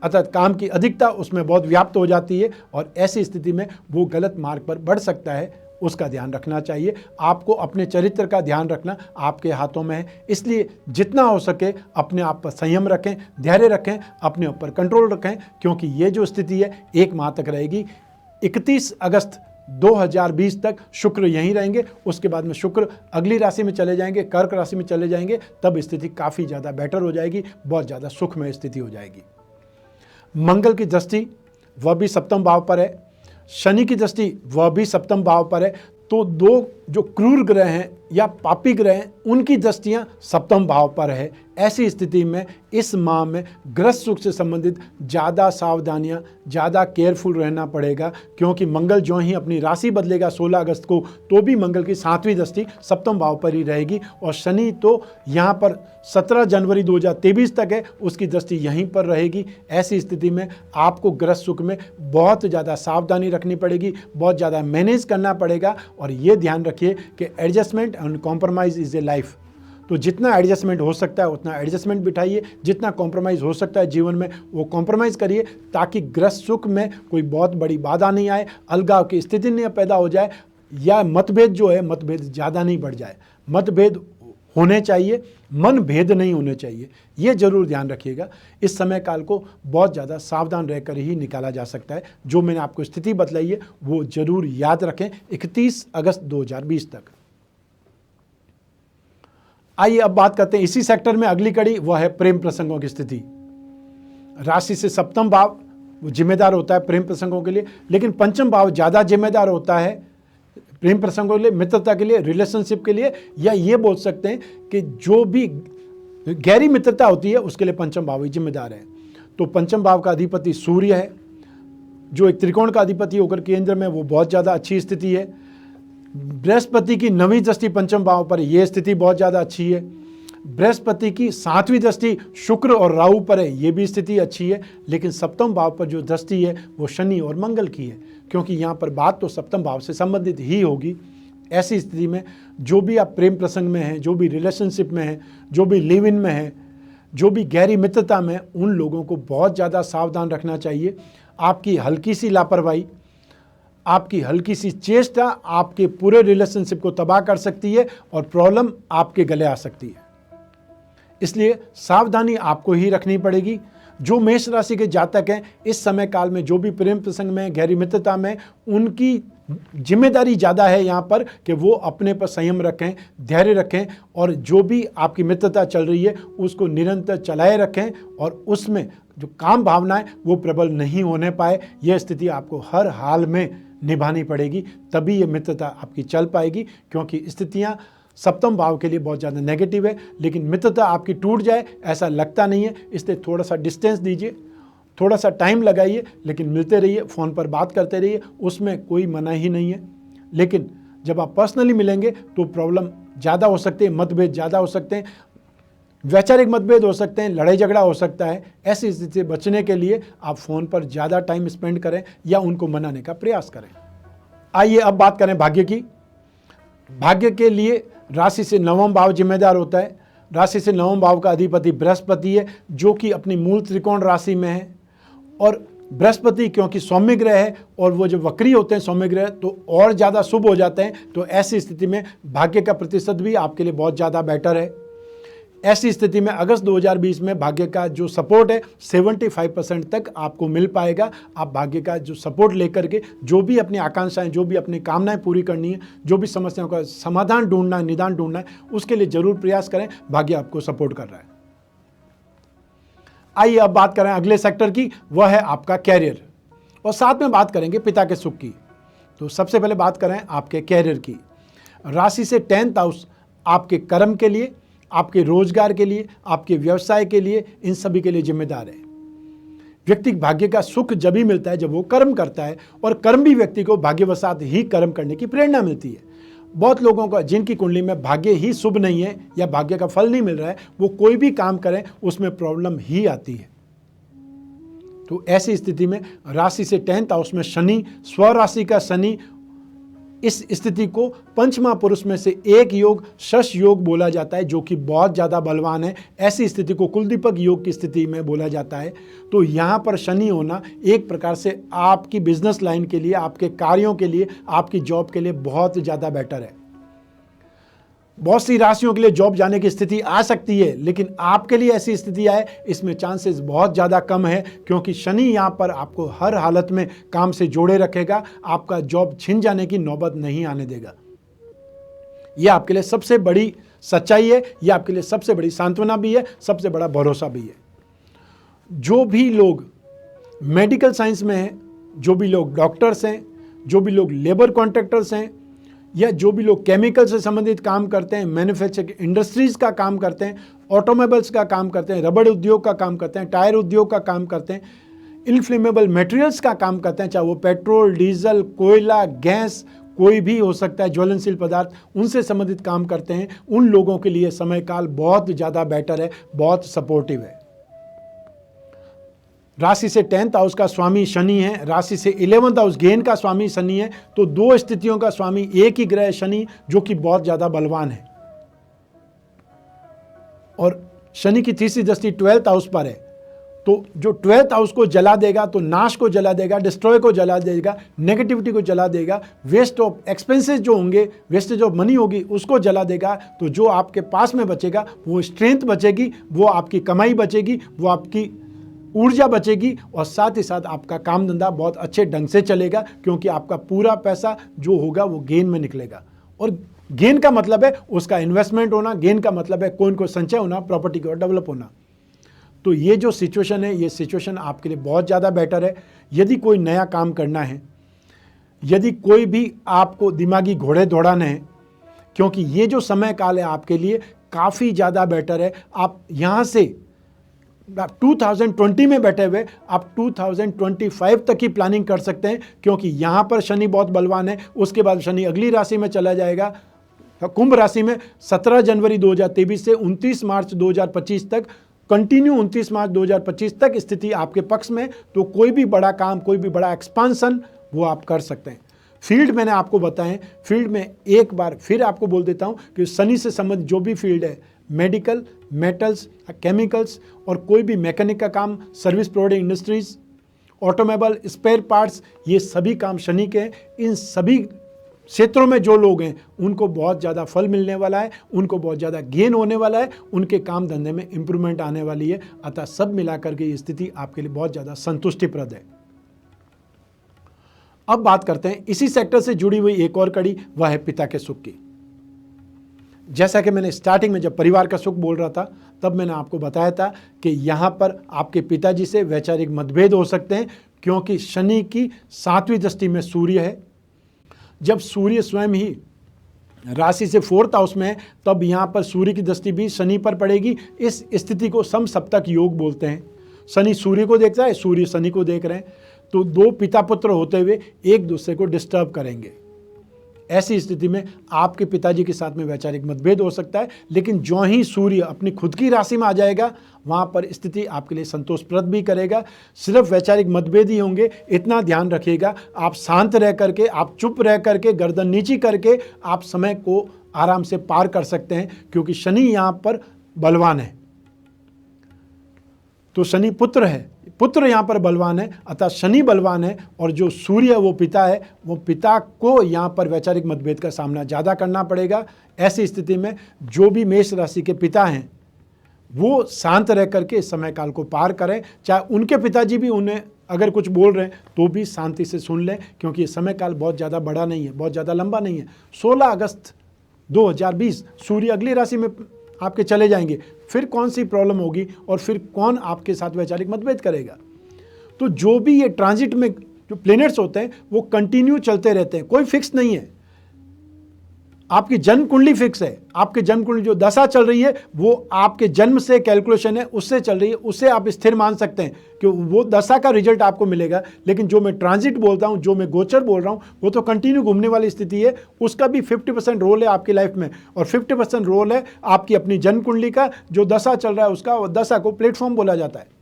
Speaker 1: अर्थात काम की अधिकता उसमें बहुत व्याप्त हो जाती है, और ऐसी स्थिति में वो गलत मार्ग पर बढ़ सकता है। उसका ध्यान रखना चाहिए। आपको अपने चरित्र का ध्यान रखना आपके हाथों में है, इसलिए जितना हो सके अपने आप पर संयम रखें, धैर्य रखें, अपने ऊपर कंट्रोल रखें, क्योंकि ये जो स्थिति है 1 माह तक रहेगी। 31 अगस्त 2020 तक शुक्र यहीं रहेंगे। उसके बाद में शुक्र अगली राशि में चले जाएंगे, कर्क राशि में चले जाएंगे। तब स्थिति काफ़ी ज़्यादा बेटर हो जाएगी, बहुत ज़्यादा सुखमय स्थिति हो जाएगी। मंगल की दृष्टि वह भी सप्तम भाव पर है, शनि की दृष्टि वह भी सप्तम भाव पर है। तो दो जो क्रूर ग्रह हैं या पापी ग्रह हैं उनकी दृष्टियां सप्तम भाव पर है। ऐसी स्थिति में इस माह में ग्रस्त सुख से संबंधित ज़्यादा सावधानियां, ज़्यादा केयरफुल रहना पड़ेगा, क्योंकि मंगल जो ही अपनी राशि बदलेगा 16 अगस्त को, तो भी मंगल की 7वीं दृष्टि सप्तम भाव पर ही रहेगी, और शनि तो यहाँ पर 17 जनवरी 2023 तक है, उसकी दृष्टि यहीं पर रहेगी। ऐसी स्थिति में आपको ग्रस्त सुख में बहुत ज़्यादा सावधानी रखनी पड़ेगी, बहुत ज़्यादा मैनेज करना पड़ेगा। और ये ध्यान रखिए कि adjustment and compromise is a life. तो जितना एडजस्टमेंट हो सकता है उतना एडजस्टमेंट बिठाइए, जितना कॉम्प्रोमाइज़ हो सकता है जीवन में वो कॉम्प्रोमाइज़ करिए, ताकि ग्रस्त सुख में कोई बहुत बड़ी बाधा नहीं आए, अलगाव की स्थिति नहीं पैदा हो जाए, या मतभेद जो है मतभेद ज़्यादा नहीं बढ़ जाए। मतभेद होने चाहिए, मन भेद नहीं होने चाहिए, ये जरूर ध्यान रखिएगा। इस समय काल को बहुत ज़्यादा सावधान रहकर ही निकाला जा सकता है। जो मैंने आपको स्थिति बतलाई है वो जरूर याद रखें 31 अगस्त 2020 तक। आइए अब बात करते हैं इसी सेक्टर में अगली कड़ी, वह है प्रेम प्रसंगों की स्थिति। राशि से सप्तम भाव वो जिम्मेदार होता है प्रेम प्रसंगों के लिए, लेकिन पंचम भाव ज़्यादा जिम्मेदार होता है प्रेम प्रसंगों के लिए, मित्रता के लिए, रिलेशनशिप के लिए, या ये बोल सकते हैं कि जो भी गहरी मित्रता होती है उसके लिए पंचम भाव ही जिम्मेदार है। तो पंचम भाव का अधिपति सूर्य है, जो एक त्रिकोण का अधिपति होकर केंद्र में, वो बहुत ज़्यादा अच्छी स्थिति है। बृहस्पति की 9वीं दृष्टि पंचम भाव पर, यह स्थिति बहुत ज़्यादा अच्छी है। बृहस्पति की 7वीं दृष्टि शुक्र और राहु पर है, ये भी स्थिति अच्छी है। लेकिन सप्तम भाव पर जो दृष्टि है वो शनि और मंगल की है, क्योंकि यहाँ पर बात तो सप्तम भाव से संबंधित ही होगी। ऐसी स्थिति में जो भी आप प्रेम प्रसंग में हैं, जो भी रिलेशनशिप में हैं, जो भी लिव इन में हैं, जो भी गहरी मित्रता में, उन लोगों को बहुत ज़्यादा सावधान रखना चाहिए। आपकी हल्की सी लापरवाही, आपकी हल्की सी चेष्टा आपके पूरे रिलेशनशिप को तबाह कर सकती है और प्रॉब्लम आपके गले आ सकती है। इसलिए सावधानी आपको ही रखनी पड़ेगी। जो मेष राशि के जातक हैं इस समय काल में जो भी प्रेम प्रसंग में, गहरी मित्रता में, उनकी जिम्मेदारी ज़्यादा है यहाँ पर कि वो अपने पर संयम रखें, धैर्य रखें, और जो भी आपकी मित्रता चल रही है उसको निरंतर चलाए रखें, और उसमें जो काम भावना है वो प्रबल नहीं होने पाए। यह स्थिति आपको हर हाल में निभानी पड़ेगी, तभी ये मित्रता आपकी चल पाएगी। क्योंकि स्थितियाँ सप्तम भाव के लिए बहुत ज़्यादा नेगेटिव है, लेकिन मित्रता आपकी टूट जाए ऐसा लगता नहीं है। इसलिए थोड़ा सा डिस्टेंस दीजिए, थोड़ा सा टाइम लगाइए, लेकिन मिलते रहिए, फ़ोन पर बात करते रहिए, उसमें कोई मना ही नहीं है। लेकिन जब आप पर्सनली मिलेंगे तो प्रॉब्लम ज़्यादा हो सकती है, मतभेद ज़्यादा हो सकते हैं, वैचारिक मतभेद हो सकते हैं, लड़ाई झगड़ा हो सकता है। ऐसी स्थिति से बचने के लिए आप फ़ोन पर ज़्यादा टाइम स्पेंड करें या उनको मनाने का प्रयास करें। आइए अब बात करें भाग्य की। भाग्य के लिए राशि से नवम भाव जिम्मेदार होता है। राशि से नवम भाव का अधिपति बृहस्पति है, जो कि अपनी मूल त्रिकोण राशि में है। और बृहस्पति क्योंकि सौम्य ग्रह है और वो जब वक्री होते हैं सौम्य ग्रह तो और ज़्यादा शुभ हो जाते हैं। तो ऐसी स्थिति में भाग्य का प्रतिशत भी आपके लिए बहुत ज़्यादा बेटर है। ऐसी स्थिति में अगस्त 2020 में भाग्य का जो सपोर्ट है 75% तक आपको मिल पाएगा। आप भाग्य का जो सपोर्ट लेकर के जो भी अपनी आकांक्षाएं, जो भी अपनी कामनाएं पूरी करनी है, जो भी समस्याओं का समाधान ढूंढना है, निदान ढूंढना है, उसके लिए जरूर प्रयास करें। भाग्य आपको सपोर्ट कर रहा है। आइए अब बात करें अगले सेक्टर की, वह है आपका कैरियर, और साथ में बात करेंगे पिता के सुख की। तो सबसे पहले बात करें आपके कैरियर की। राशि से 10th हाउस आपके कर्म के लिए, आपके रोजगार के लिए, आपके व्यवसाय के लिए, इन सभी के लिए जिम्मेदार है। व्यक्ति भाग्य का सुख जब ही मिलता है जब वो कर्म करता है, और कर्म भी व्यक्ति को भाग्यवशात ही कर्म करने की प्रेरणा मिलती है। बहुत लोगों का जिनकी कुंडली में भाग्य ही शुभ नहीं है या भाग्य का फल नहीं मिल रहा है, वो कोई भी काम करें उसमें प्रॉब्लम ही आती है। तो ऐसी स्थिति में राशि से 10th हाउस में शनि, स्वराशि का शनि, इस स्थिति को पंचमा पुरुष में से एक योग शश योग बोला जाता है, जो कि बहुत ज़्यादा बलवान है। ऐसी स्थिति को कुलदीपक योग की स्थिति में बोला जाता है। तो यहाँ पर शनि होना एक प्रकार से आपकी बिजनेस लाइन के लिए, आपके कार्यों के लिए, आपकी जॉब के लिए बहुत ज़्यादा बेटर है। बहुत सी राशियों के लिए जॉब जाने की स्थिति आ सकती है, लेकिन आपके लिए ऐसी स्थिति आए इसमें चांसेस बहुत ज़्यादा कम है, क्योंकि शनि यहाँ पर आपको हर हालत में काम से जोड़े रखेगा। आपका जॉब छिन जाने की नौबत नहीं आने देगा। यह आपके लिए सबसे बड़ी सच्चाई है, यह आपके लिए सबसे बड़ी सांत्वना भी है, सबसे बड़ा भरोसा भी है। जो भी लोग मेडिकल साइंस में हैं, जो भी लोग डॉक्टर्स हैं, जो भी लोग लेबर कॉन्ट्रैक्टर्स हैं, या जो भी लोग केमिकल से संबंधित काम करते हैं, मैन्युफैक्चरिंग इंडस्ट्रीज़ का काम करते हैं, ऑटोमोबाइल्स का काम करते हैं, रबड़ उद्योग का काम करते हैं, टायर उद्योग का काम करते हैं, इनफ्लेमेबल मटेरियल्स का काम करते हैं, चाहे वो पेट्रोल, डीजल, कोयला, गैस, कोई भी हो सकता है ज्वलनशील पदार्थ, उनसे संबंधित काम करते हैं, उन लोगों के लिए समय काल बहुत ज़्यादा बेटर है, बहुत सपोर्टिव है। राशि से 10th हाउस का स्वामी शनि है, राशि से 11th हाउस गेन का स्वामी शनि है। तो दो स्थितियों का स्वामी एक ही ग्रह शनि, जो कि बहुत ज्यादा बलवान है। और शनि की तीसरी दृष्टि 12th हाउस पर है। तो जो 12th हाउस को जला देगा, तो नाश को जला देगा, डिस्ट्रॉय को जला देगा, नेगेटिविटी को जला देगा, वेस्ट ऑफ एक्सपेंसेस जो होंगे, वेस्टेज ऑफ मनी होगी, उसको जला देगा। तो जो आपके पास में बचेगा वो स्ट्रेंथ बचेगी, वो आपकी कमाई बचेगी, वो आपकी ऊर्जा बचेगी, और साथ ही साथ आपका काम धंधा बहुत अच्छे ढंग से चलेगा, क्योंकि आपका पूरा पैसा जो होगा वो गेन में निकलेगा। और गेन का मतलब है उसका इन्वेस्टमेंट होना, गेन का मतलब है कोई को संचय होना, प्रॉपर्टी का डेवलप होना। तो ये जो सिचुएशन है, ये सिचुएशन आपके लिए बहुत ज़्यादा बेटर है। यदि कोई नया काम करना है, यदि कोई भी आपको दिमागी घोड़े दौड़ाने हैं, क्योंकि ये जो समय काल है आपके लिए काफ़ी ज़्यादा बेटर है। आप यहाँ से 2020 में बैठे हुए आप 2025 तक की प्लानिंग कर सकते हैं, क्योंकि यहाँ पर शनि बहुत बलवान है। उसके बाद शनि अगली राशि में चला जाएगा, कुंभ राशि में 17 जनवरी 2023 से 29 मार्च 2025 तक, कंटिन्यू 29 मार्च 2025 तक स्थिति आपके पक्ष में। तो कोई भी बड़ा काम, कोई भी बड़ा एक्सपांसन वो आप कर सकते हैं। फील्ड मैंने आपको बताएं, फील्ड में एक बार फिर आपको बोल देता हूं कि शनि से संबंधित जो भी फील्ड है, मेडिकल, मेटल्स, केमिकल्स, और कोई भी मैकेनिक का काम, service providing industries, automobile, spare parts, ये सभी काम शनि के हैं। इन सभी क्षेत्रों में जो लोग हैं उनको बहुत ज़्यादा फल मिलने वाला है, उनको बहुत ज़्यादा गेन होने वाला है, उनके काम धंधे में इंप्रूवमेंट आने वाली है। अतः सब मिलाकर के ये स्थिति आपके लिए बहुत ज़्यादा संतुष्टिप्रद है। अब बात करते हैं इसी सेक्टर से जुड़ी हुई एक और कड़ी, वह है पिता के सुख की। जैसा कि मैंने स्टार्टिंग में जब परिवार का सुख बोल रहा था, तब मैंने आपको बताया था कि यहाँ पर आपके पिताजी से वैचारिक मतभेद हो सकते हैं, क्योंकि शनि की 7वीं दृष्टि में सूर्य है। जब सूर्य स्वयं ही राशि से 4th हाउस में है, तब यहाँ पर सूर्य की दृष्टि भी शनि पर पड़ेगी। इस स्थिति को समसप्तक योग बोलते हैं। शनि सूर्य को देखता है, सूर्य शनि को देख रहे हैं, तो दो पिता पुत्र होते हुए एक दूसरे को डिस्टर्ब करेंगे। ऐसी स्थिति में आपके पिताजी के साथ में वैचारिक मतभेद हो सकता है, लेकिन जो ही सूर्य अपनी खुद की राशि में आ जाएगा वहाँ पर स्थिति आपके लिए संतोषप्रद भी करेगा। सिर्फ वैचारिक मतभेद ही होंगे, इतना ध्यान रखिएगा। आप शांत रह करके, आप चुप रह करके, गर्दन नीची करके आप समय को आराम से पार कर सकते हैं, क्योंकि शनि यहाँ पर बलवान है। तो शनि पुत्र है, पुत्र यहाँ पर बलवान है, अतः शनि बलवान है, और जो सूर्य वो पिता है, वो पिता को यहाँ पर वैचारिक मतभेद का सामना ज़्यादा करना पड़ेगा। ऐसी स्थिति में जो भी मेष राशि के पिता हैं वो शांत रह करके इस समय काल को पार करें। चाहे उनके पिताजी भी उन्हें अगर कुछ बोल रहे हैं तो भी शांति से सुन लें, क्योंकि ये समय काल बहुत ज़्यादा बड़ा नहीं है, बहुत ज़्यादा लंबा नहीं है। 16 अगस्त 2020 सूर्य अगली राशि में आपके चले जाएंगे, फिर कौन सी प्रॉब्लम होगी और फिर कौन आपके साथ वैचारिक मतभेद करेगा। तो जो भी ये ट्रांजिट में जो प्लेनेट्स होते हैं वो कंटिन्यू चलते रहते हैं, कोई फिक्स नहीं है। आपकी जन्म कुंडली फिक्स है, आपके जन्म कुंडली जो दशा चल रही है वो आपके जन्म से कैलकुलेशन है, उससे चल रही है, उससे आप स्थिर मान सकते हैं कि वो दशा का रिजल्ट आपको मिलेगा। लेकिन जो मैं ट्रांजिट बोलता हूं, जो मैं गोचर बोल रहा हूं, वो तो कंटिन्यू घूमने वाली स्थिति है। उसका भी 50% रोल है आपकी लाइफ में, और 50% रोल है आपकी अपनी जन्म कुंडली का। जो दशा चल रहा है उसका, दशा को प्लेटफॉर्म बोला जाता है।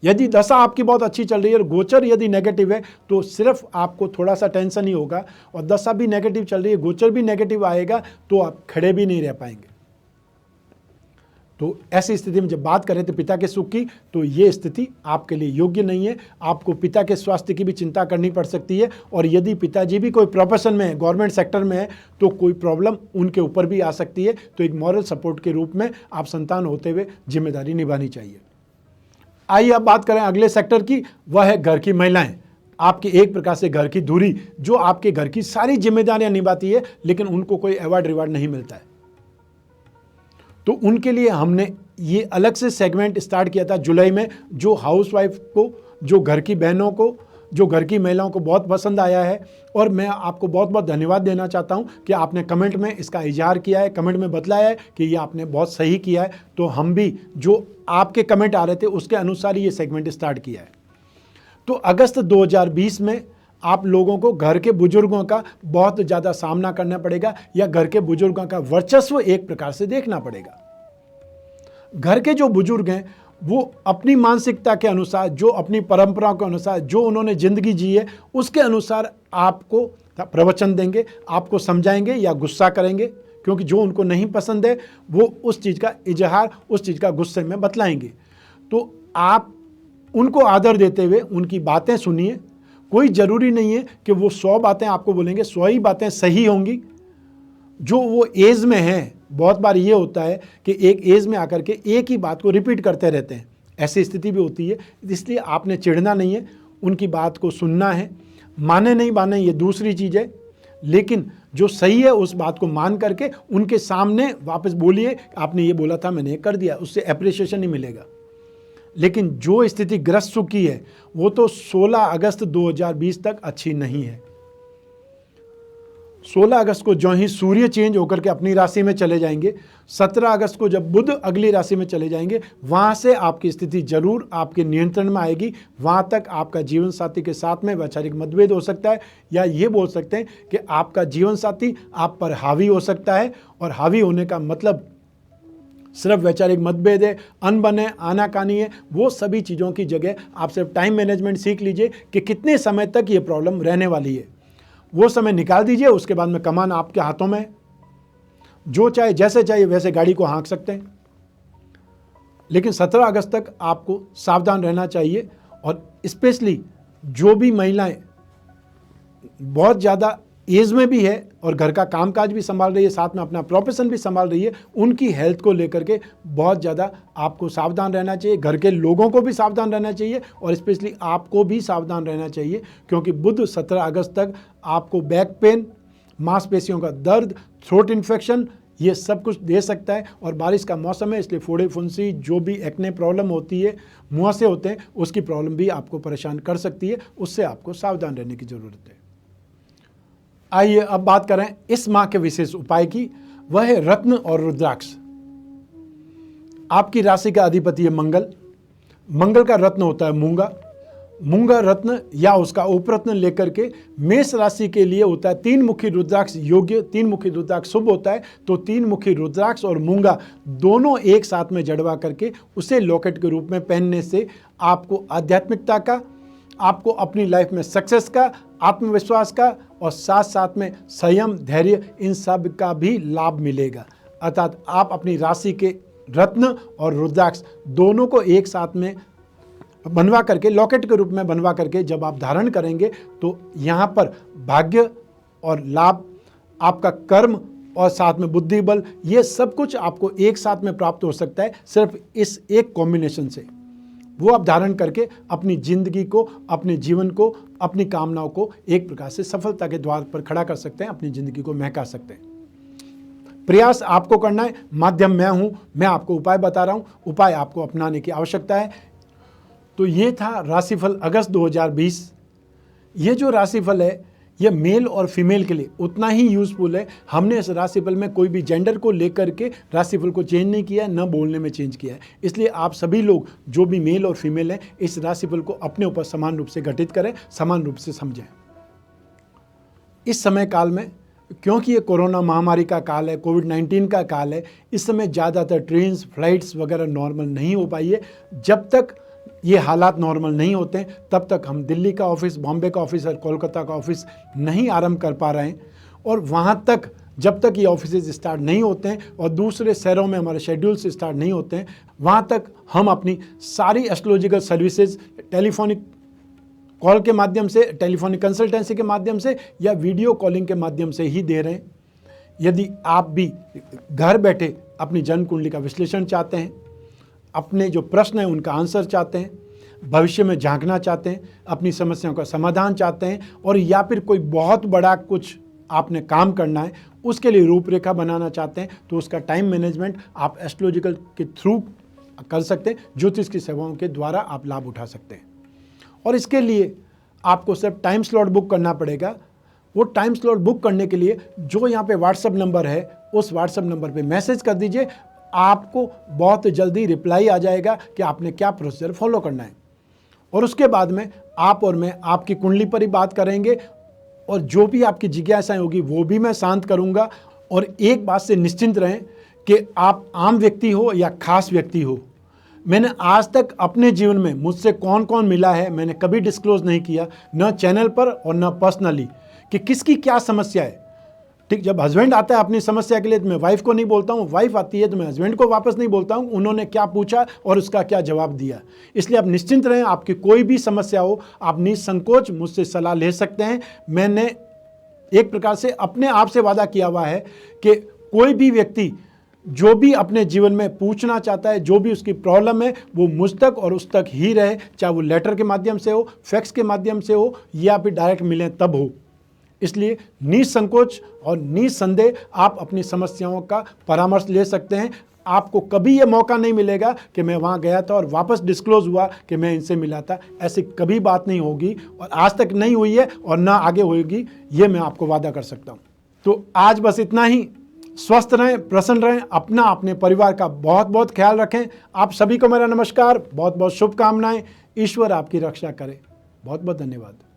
Speaker 1: यदि दशा आपकी बहुत अच्छी चल रही है और गोचर यदि नेगेटिव है तो सिर्फ आपको थोड़ा सा टेंशन ही होगा, और दशा भी नेगेटिव चल रही है, गोचर भी नेगेटिव आएगा तो आप खड़े भी नहीं रह पाएंगे। तो ऐसी स्थिति में जब बात करें तो पिता के सुख की, तो ये स्थिति आपके लिए योग्य नहीं है। आपको पिता के स्वास्थ्य की भी चिंता करनी पड़ सकती है, और यदि पिताजी भी कोई प्रोफेशन में है, गवर्नमेंट सेक्टर में है, तो कोई प्रॉब्लम उनके ऊपर भी आ सकती है। तो एक मॉरल सपोर्ट के रूप में आप संतान होते हुए जिम्मेदारी निभानी चाहिए। आइए अब बात करें अगले सेक्टर की, वह है घर की महिलाएं। आपकी एक प्रकार से घर की धुरी, जो आपके घर की सारी जिम्मेदारियां निभाती है, लेकिन उनको कोई अवार्ड रिवार्ड नहीं मिलता है। तो उनके लिए हमने ये अलग से सेगमेंट स्टार्ट किया था जुलाई में, जो हाउसवाइफ को, जो घर की बहनों को, जो घर की महिलाओं को बहुत पसंद आया है। और मैं आपको बहुत बहुत धन्यवाद देना चाहता हूं कि आपने कमेंट में इसका इजहार किया है, कमेंट में बतलाया है कि ये आपने बहुत सही किया है। तो हम भी जो आपके कमेंट आ रहे थे उसके अनुसार ही ये सेगमेंट स्टार्ट किया है। तो अगस्त 2020 में आप लोगों को घर के बुजुर्गों का बहुत ज़्यादा सामना करना पड़ेगा, या घर के बुजुर्गों का वर्चस्व एक प्रकार से देखना पड़ेगा। घर के जो बुजुर्ग हैं वो अपनी मानसिकता के अनुसार, जो अपनी परंपराओं के अनुसार, जो उन्होंने जिंदगी जी है, उसके अनुसार आपको प्रवचन देंगे, आपको समझाएंगे या गुस्सा करेंगे, क्योंकि जो उनको नहीं पसंद है वो उस चीज़ का इजहार, उस चीज़ का गुस्से में बतलाएंगे। तो आप उनको आदर देते हुए उनकी बातें सुनिए। कोई ज़रूरी नहीं है कि वो 100 बातें आपको बोलेंगे, 100 ही बातें सही होंगी जो वो एज में हैं। बहुत बार ये होता है कि एक एज में आकर के एक ही बात को रिपीट करते रहते हैं, ऐसी स्थिति भी होती है। इसलिए आपने चिढ़ना नहीं है, उनकी बात को सुनना है। माने नहीं माने ये दूसरी चीज़ है, लेकिन जो सही है उस बात को मान करके उनके सामने वापस बोलिए, आपने ये बोला था, मैंने कर दिया, उससे एप्रिसिएशन नहीं मिलेगा। लेकिन जो स्थिति ग्रस्त की है वो तो 16 अगस्त 2020 तक अच्छी नहीं है। 16 अगस्त को जो ही सूर्य चेंज होकर के अपनी राशि में चले जाएंगे, 17 अगस्त को जब बुध अगली राशि में चले जाएंगे, वहाँ से आपकी स्थिति जरूर आपके नियंत्रण में आएगी। वहाँ तक आपका जीवन साथी के साथ में वैचारिक मतभेद हो सकता है, या ये बोल सकते हैं कि आपका जीवन साथी आप पर हावी हो सकता है। और हावी होने का मतलब सिर्फ वैचारिक मतभेद है, अनबन है, आनाकानी है, वो सभी चीज़ों की जगह आप सिर्फ टाइम मैनेजमेंट सीख लीजिए कि कितने समय तक ये प्रॉब्लम रहने वाली है। वो समय निकाल दीजिए, उसके बाद में कमान आपके हाथों में है। जो चाहे जैसे चाहिए वैसे गाड़ी को हाँक सकते हैं। लेकिन 17 अगस्त तक आपको सावधान रहना चाहिए। और स्पेशली जो भी महिलाएं बहुत ज़्यादा एज में भी है और घर का कामकाज भी संभाल रही है, साथ में अपना प्रोफेशन भी संभाल रही है, उनकी हेल्थ को लेकर के बहुत ज़्यादा आपको सावधान रहना चाहिए। घर के लोगों को भी सावधान रहना चाहिए और स्पेशली आपको भी सावधान रहना चाहिए, क्योंकि बुध 17 अगस्त तक आपको बैक पेन, मांसपेशियों का दर्द, थ्रोट इन्फेक्शन, ये सब कुछ दे सकता है। और बारिश का मौसम है, इसलिए फोड़े फुंसी, जो भी एक्ने प्रॉब्लम होती है, मुहासे होते हैं, उसकी प्रॉब्लम भी आपको परेशान कर सकती है। उससे आपको सावधान रहने की ज़रूरत है। आइए अब बात करें इस माह के विशेष उपाय की, वह है रत्न और रुद्राक्ष। आपकी राशि का अधिपति है मंगल। मंगल का रत्न होता है मूंगा। मूंगा रत्न या उसका उपरत्न लेकर के मेष राशि के लिए होता है 3 मुखी रुद्राक्ष योग्य, 3 मुखी रुद्राक्ष शुभ होता है। तो 3 मुखी रुद्राक्ष और मूंगा दोनों एक साथ में जड़वा करके उसे लॉकेट के रूप में पहनने से आपको आध्यात्मिकता का, आपको अपनी लाइफ में सक्सेस का, आत्मविश्वास का और साथ साथ में संयम, धैर्य, इन सब का भी लाभ मिलेगा। अर्थात आप अपनी राशि के रत्न और रुद्राक्ष दोनों को एक साथ में बनवा करके, लॉकेट के रूप में बनवा करके जब आप धारण करेंगे तो यहाँ पर भाग्य और लाभ, आपका कर्म और साथ में बुद्धि बल, ये सब कुछ आपको एक साथ में प्राप्त हो सकता है सिर्फ इस एक कॉम्बिनेशन से। वो आप धारण करके अपनी जिंदगी को, अपने जीवन को, अपनी कामनाओं को एक प्रकार से सफलता के द्वार पर खड़ा कर सकते हैं, अपनी जिंदगी को महका सकते हैं। प्रयास आपको करना है, माध्यम मैं हूं, मैं आपको उपाय बता रहा हूं, उपाय आपको अपनाने की आवश्यकता है। तो ये था राशिफल अगस्त 2020। ये जो राशिफल है ये मेल और फीमेल के लिए उतना ही यूजफुल है। हमने इस राशिफल में कोई भी जेंडर को लेकर के राशिफल को चेंज नहीं किया, न बोलने में चेंज किया है। इसलिए आप सभी लोग जो भी मेल और फीमेल हैं इस राशिफल को अपने ऊपर समान रूप से घटित करें, समान रूप से समझें। इस समय काल में, क्योंकि ये कोरोना महामारी का काल है, कोविड-19 का काल है, इस समय ज़्यादातर ट्रेन्स, फ्लाइट्स वगैरह नॉर्मल नहीं हो पाई है। जब तक ये हालात नॉर्मल नहीं होते हैं तब तक हम दिल्ली का ऑफिस, बॉम्बे का ऑफिस और कोलकाता का ऑफिस नहीं आरंभ कर पा रहे हैं। और वहाँ तक जब तक ये ऑफिस स्टार्ट नहीं होते हैं और दूसरे शहरों में हमारे शेड्यूल्स स्टार्ट नहीं होते हैं, वहाँ तक हम अपनी सारी एस्ट्रोलॉजिकल सर्विसेज टेलीफोनिक कॉल के माध्यम से, टेलीफोनिक कंसल्टेंसी के माध्यम से या वीडियो कॉलिंग के माध्यम से ही दे रहे हैं। यदि आप भी घर बैठे अपनी जन्म कुंडली का विश्लेषण चाहते हैं, अपने जो प्रश्न हैं उनका आंसर चाहते हैं, भविष्य में झांकना चाहते हैं, अपनी समस्याओं का समाधान चाहते हैं, और या फिर कोई बहुत बड़ा कुछ आपने काम करना है, उसके लिए रूपरेखा बनाना चाहते हैं, तो उसका टाइम मैनेजमेंट आप एस्ट्रोलॉजिकल के थ्रू कर सकते हैं। ज्योतिष की सेवाओं के द्वारा आप लाभ उठा सकते हैं। और इसके लिए आपको सिर्फ टाइम स्लॉट बुक करना पड़ेगा। वो टाइम स्लॉट बुक करने के लिए जो यहाँ पे व्हाट्सएप नंबर है, उस व्हाट्सएप नंबर पे मैसेज कर दीजिए। आपको बहुत जल्दी रिप्लाई आ जाएगा कि आपने क्या प्रोसीजर फॉलो करना है। और उसके बाद में आप और मैं आपकी कुंडली पर ही बात करेंगे और जो भी आपकी जिज्ञासाएं होगी वो भी मैं शांत करूंगा। और एक बात से निश्चिंत रहें कि आप आम व्यक्ति हो या खास व्यक्ति हो, मैंने आज तक अपने जीवन में मुझसे कौन कौन मिला है मैंने कभी डिस्क्लोज नहीं किया, न चैनल पर और न पर्सनली, कि किसकी क्या समस्या है। ठीक, जब हस्बैंड आता है अपनी समस्या के लिए तो मैं वाइफ को नहीं बोलता हूँ, वाइफ आती है तो मैं हस्बैंड को वापस नहीं बोलता हूँ उन्होंने क्या पूछा और उसका क्या जवाब दिया। इसलिए आप निश्चिंत रहें, आपकी कोई भी समस्या हो आप निसंकोच मुझसे सलाह ले सकते हैं। मैंने एक प्रकार से अपने आप से वादा किया हुआ है कि कोई भी व्यक्ति जो भी अपने जीवन में पूछना चाहता है, जो भी उसकी प्रॉब्लम है, वो मुझ तक और उस तक ही रहे, चाहे वो लेटर के माध्यम से हो, फैक्स के माध्यम से हो या फिर डायरेक्ट मिलें तब हो। इसलिए निसंकोच और निसंदेह आप अपनी समस्याओं का परामर्श ले सकते हैं। आपको कभी ये मौका नहीं मिलेगा कि मैं वहाँ गया था और वापस डिस्क्लोज हुआ कि मैं इनसे मिला था, ऐसी कभी बात नहीं होगी और आज तक नहीं हुई है और ना आगे होगी, ये मैं आपको वादा कर सकता हूँ। तो आज बस इतना ही। स्वस्थ रहें, प्रसन्न रहें, अपना अपने परिवार का बहुत बहुत ख्याल रखें। आप सभी को मेरा नमस्कार, बहुत बहुत शुभकामनाएं। ईश्वर आपकी रक्षा करे। बहुत बहुत धन्यवाद।